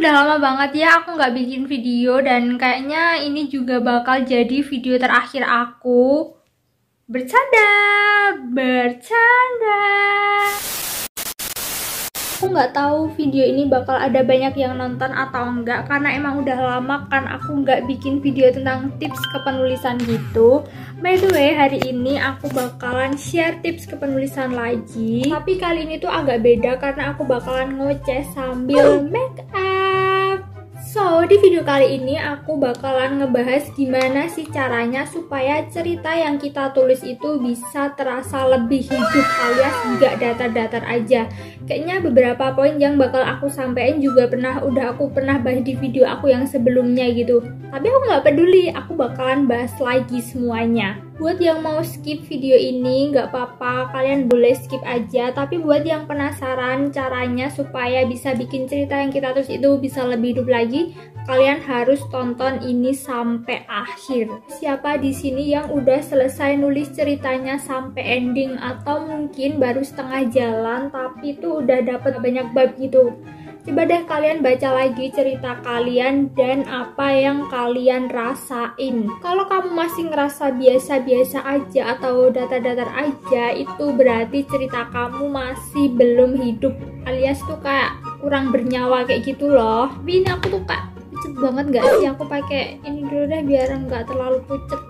Udah lama banget ya aku nggak bikin video dan kayaknya ini juga bakal jadi video terakhir aku bercanda. Aku nggak tahu video ini bakal ada banyak yang nonton atau enggak karena emang udah lama kan aku nggak bikin video tentang tips kepenulisan gitu. By the way, hari ini aku bakalan share tips kepenulisan lagi. Tapi kali ini tuh agak beda karena aku bakalan ngoceh sambil make up. So, di video kali ini aku bakalan ngebahas gimana sih caranya supaya cerita yang kita tulis itu bisa terasa lebih hidup alias nggak datar-datar aja. Kayaknya beberapa poin yang bakal aku sampein juga udah aku pernah bahas di video aku yang sebelumnya gitu. Tapi aku nggak peduli, aku bakalan bahas lagi semuanya. Buat yang mau skip video ini nggak apa-apa, kalian boleh skip aja. Tapi buat yang penasaran caranya supaya bisa bikin cerita yang kita tulis itu bisa lebih hidup lagi, kalian harus tonton ini sampai akhir. Siapa di sini yang udah selesai nulis ceritanya sampai ending atau mungkin baru setengah jalan tapi tuh udah dapet banyak bab gitu? Coba deh kalian baca lagi cerita kalian dan apa yang kalian rasain. Kalau kamu masih ngerasa biasa-biasa aja atau datar-datar aja, itu berarti cerita kamu masih belum hidup, alias tuh kayak kurang bernyawa kayak gitu loh. Tapi ini aku tuh kayak pucet banget gak sih? Aku pakai ini dulu deh biar nggak terlalu pucet.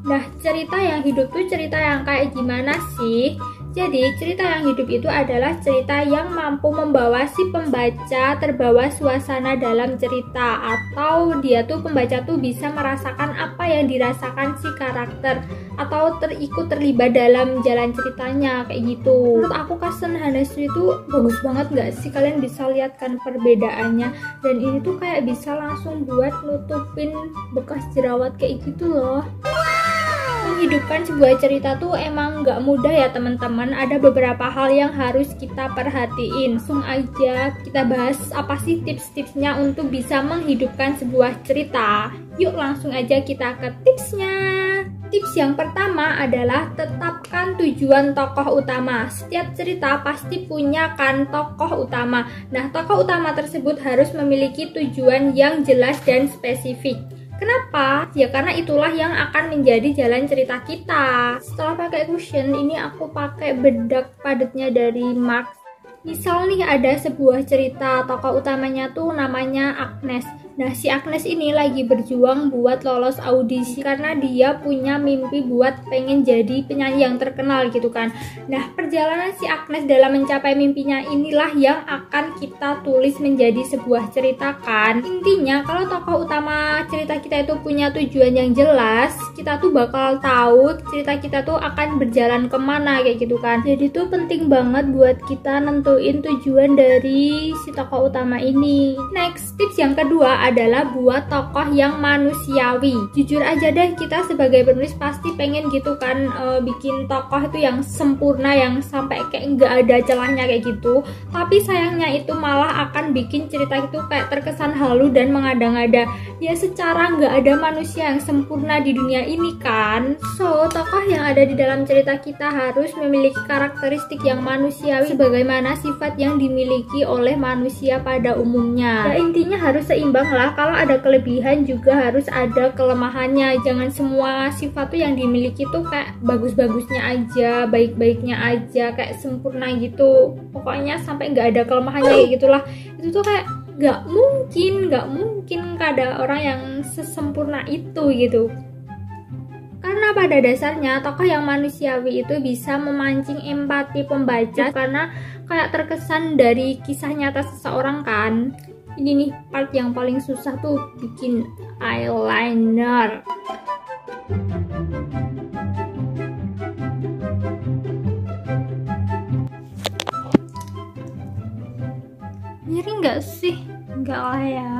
Nah, cerita yang hidup tuh cerita yang kayak gimana sih? Jadi, cerita yang hidup itu adalah cerita yang mampu membawa si pembaca terbawa suasana dalam cerita, atau dia tuh pembaca tuh bisa merasakan apa yang dirasakan si karakter atau ikut terlibat dalam jalan ceritanya kayak gitu. Menurut aku Cousin Hannahsu itu bagus banget gak sih? Kalian bisa lihat kan perbedaannya, dan ini tuh kayak bisa langsung buat nutupin bekas jerawat kayak gitu loh. Menghidupkan sebuah cerita tuh emang nggak mudah ya teman-teman. Ada beberapa hal yang harus kita perhatiin. Langsung aja kita bahas apa sih tips-tipsnya untuk bisa menghidupkan sebuah cerita. Yuk langsung aja kita ke tipsnya. Tips yang pertama adalah tetapkan tujuan tokoh utama. Setiap cerita pasti punya kan tokoh utama. Nah, tokoh utama tersebut harus memiliki tujuan yang jelas dan spesifik. Kenapa? Ya karena itulah yang akan menjadi jalan cerita kita. Setelah pakai cushion, ini aku pakai bedak padatnya dari Mark. Misal nih ada sebuah cerita, tokoh utamanya tuh namanya Agnes. Nah, si Agnes ini lagi berjuang buat lolos audisi karena dia punya mimpi buat pengen jadi penyanyi yang terkenal gitu kan. Nah, perjalanan si Agnes dalam mencapai mimpinya inilah yang akan kita tulis menjadi sebuah cerita kan. Intinya, kalau tokoh utama cerita kita itu punya tujuan yang jelas, kita tuh bakal tahu cerita kita tuh akan berjalan kemana kayak gitu kan. Jadi tuh penting banget buat kita nentuin tujuan dari si tokoh utama ini. Next, tips yang kedua adalah buat tokoh yang manusiawi. Jujur aja deh, kita sebagai penulis pasti pengen gitu kan bikin tokoh itu yang sempurna, yang sampai kayak nggak ada celahnya kayak gitu. Tapi sayangnya itu malah akan bikin cerita itu kayak terkesan halu dan mengada-ngada. Ya secara nggak ada manusia yang sempurna di dunia ini kan. So, tokoh yang ada di dalam cerita kita harus memiliki karakteristik yang manusiawi sebagaimana sifat yang dimiliki oleh manusia pada umumnya. Ya intinya harus seimbang lah. Kalau ada kelebihan juga harus ada kelemahannya. Jangan semua sifat tuh yang dimiliki tuh kayak bagus-bagusnya aja, baik-baiknya aja, kayak sempurna gitu. Pokoknya sampai nggak ada kelemahannya kayak gitulah. Itu tuh kayak nggak mungkin ada orang yang sesempurna itu gitu. Karena pada dasarnya tokoh yang manusiawi itu bisa memancing empati pembaca karena kayak terkesan dari kisah nyata seseorang kan. Ini nih part yang paling susah tuh, bikin eyeliner. Miring nggak sih? Nggak lah ya.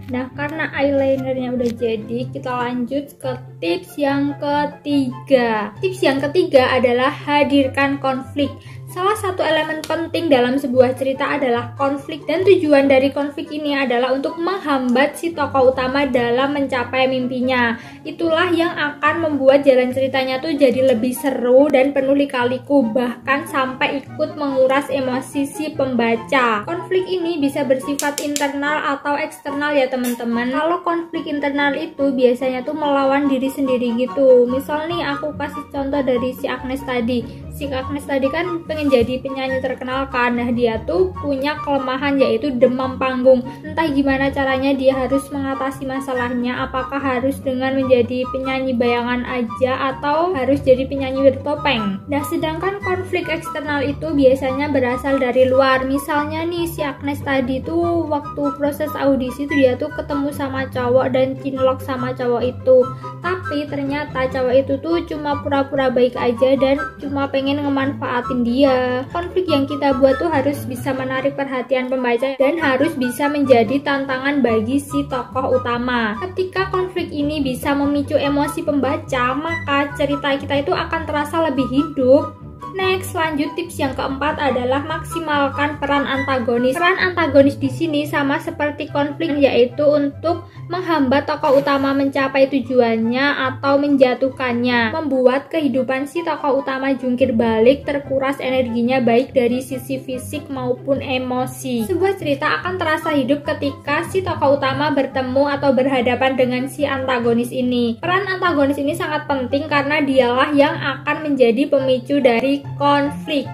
Nah, karena eyelinernya udah jadi, kita lanjut ke tips yang ketiga. Tips yang ketiga adalah hadirkan konflik. Salah satu elemen penting dalam sebuah cerita adalah konflik, dan tujuan dari konflik ini adalah untuk menghambat si tokoh utama dalam mencapai mimpinya. Itulah yang akan membuat jalan ceritanya tuh jadi lebih seru dan penuh lika-liku, bahkan sampai ikut menguras emosi si pembaca. Konflik ini bisa bersifat internal atau eksternal ya teman-teman. Kalau konflik internal itu biasanya tuh melawan diri sendiri gitu. Misal nih aku kasih contoh dari si Agnes tadi. Si Agnes tadi kan pengen jadi penyanyi terkenal kan. Nah dia tuh punya kelemahan yaitu demam panggung. Entah gimana caranya dia harus mengatasi masalahnya. Apakah harus dengan menjadi penyanyi bayangan aja atau harus jadi penyanyi bertopeng. Nah sedangkan konflik eksternal itu biasanya berasal dari luar. Misalnya nih si Agnes tadi tuh waktu proses audisi tuh dia tuh ketemu sama cowok dan cinlok sama cowok itu. Tapi ternyata cowok itu tuh cuma pura-pura baik aja dan cuma pengen ngemanfaatin dia. Konflik yang kita buat tuh harus bisa menarik perhatian pembaca dan harus bisa menjadi tantangan bagi si tokoh utama. Ketika konflik ini bisa memicu emosi pembaca, maka cerita kita itu akan terasa lebih hidup. Next, lanjut tips yang keempat adalah maksimalkan peran antagonis. Peran antagonis di sini sama seperti konflik, yaitu untuk menghambat tokoh utama mencapai tujuannya atau menjatuhkannya, membuat kehidupan si tokoh utama jungkir balik, terkuras energinya baik dari sisi fisik maupun emosi. Sebuah cerita akan terasa hidup ketika si tokoh utama bertemu atau berhadapan dengan si antagonis ini. Peran antagonis ini sangat penting karena dialah yang akan menjadi pemicu dari konflik.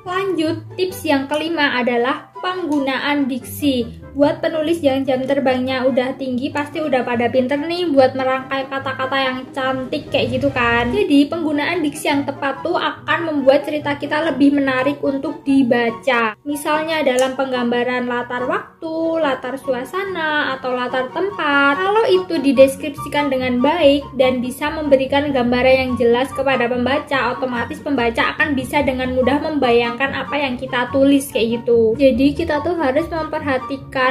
Lanjut, tips yang kelima adalah penggunaan diksi. Buat penulis yang jam terbangnya udah tinggi pasti udah pada pinter nih buat merangkai kata-kata yang cantik kayak gitu kan. Jadi penggunaan diksi yang tepat tuh akan membuat cerita kita lebih menarik untuk dibaca. Misalnya dalam penggambaran latar waktu, latar suasana, atau latar tempat. Kalau itu dideskripsikan dengan baik dan bisa memberikan gambaran yang jelas kepada pembaca, otomatis pembaca akan bisa dengan mudah membayangkan apa yang kita tulis kayak gitu. Jadi kita tuh harus memperhatikan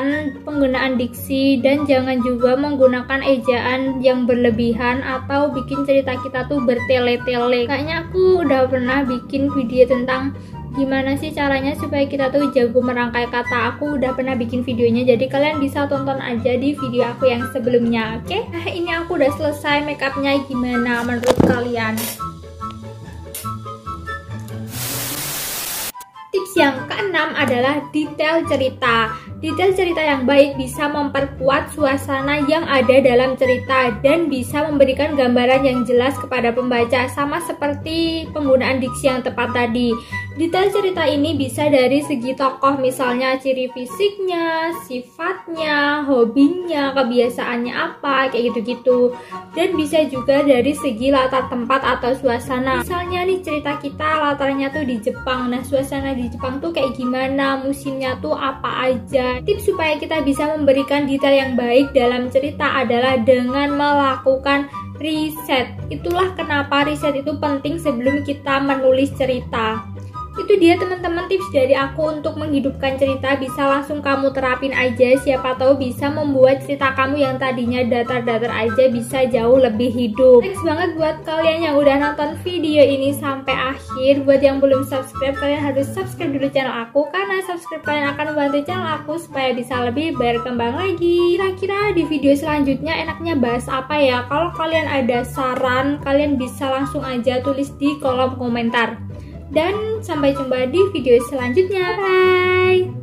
penggunaan diksi dan jangan juga menggunakan ejaan yang berlebihan atau bikin cerita kita tuh bertele-tele. Kayaknya aku udah pernah bikin video tentang gimana sih caranya supaya kita tuh jago merangkai kata. Aku udah pernah bikin videonya, jadi kalian bisa tonton aja di video aku yang sebelumnya. Oke? Nah ini aku udah selesai makeupnya, gimana menurut kalian? Tips yang keenam adalah detail cerita. Detail cerita yang baik bisa memperkuat suasana yang ada dalam cerita dan bisa memberikan gambaran yang jelas kepada pembaca, sama seperti penggunaan diksi yang tepat tadi. Detail cerita ini bisa dari segi tokoh, misalnya ciri fisiknya, sifatnya, hobinya, kebiasaannya apa, kayak gitu-gitu. Dan bisa juga dari segi latar tempat atau suasana. Misalnya nih cerita kita latarnya tuh di Jepang. Nah suasana di Jepang tuh kayak gimana, musimnya tuh apa aja. Tips supaya kita bisa memberikan detail yang baik dalam cerita adalah dengan melakukan riset. Itulah kenapa riset itu penting sebelum kita menulis cerita. Itu dia teman-teman tips dari aku untuk menghidupkan cerita. Bisa langsung kamu terapin aja, siapa tahu bisa membuat cerita kamu yang tadinya datar-datar aja bisa jauh lebih hidup. Thanks banget buat kalian yang udah nonton video ini sampai akhir. Buat yang belum subscribe, kalian harus subscribe dulu channel aku, karena subscribe kalian akan membantu channel aku supaya bisa lebih berkembang lagi. Kira-kira di video selanjutnya enaknya bahas apa ya? Kalau kalian ada saran, kalian bisa langsung aja tulis di kolom komentar. Dan sampai jumpa di video selanjutnya. Bye!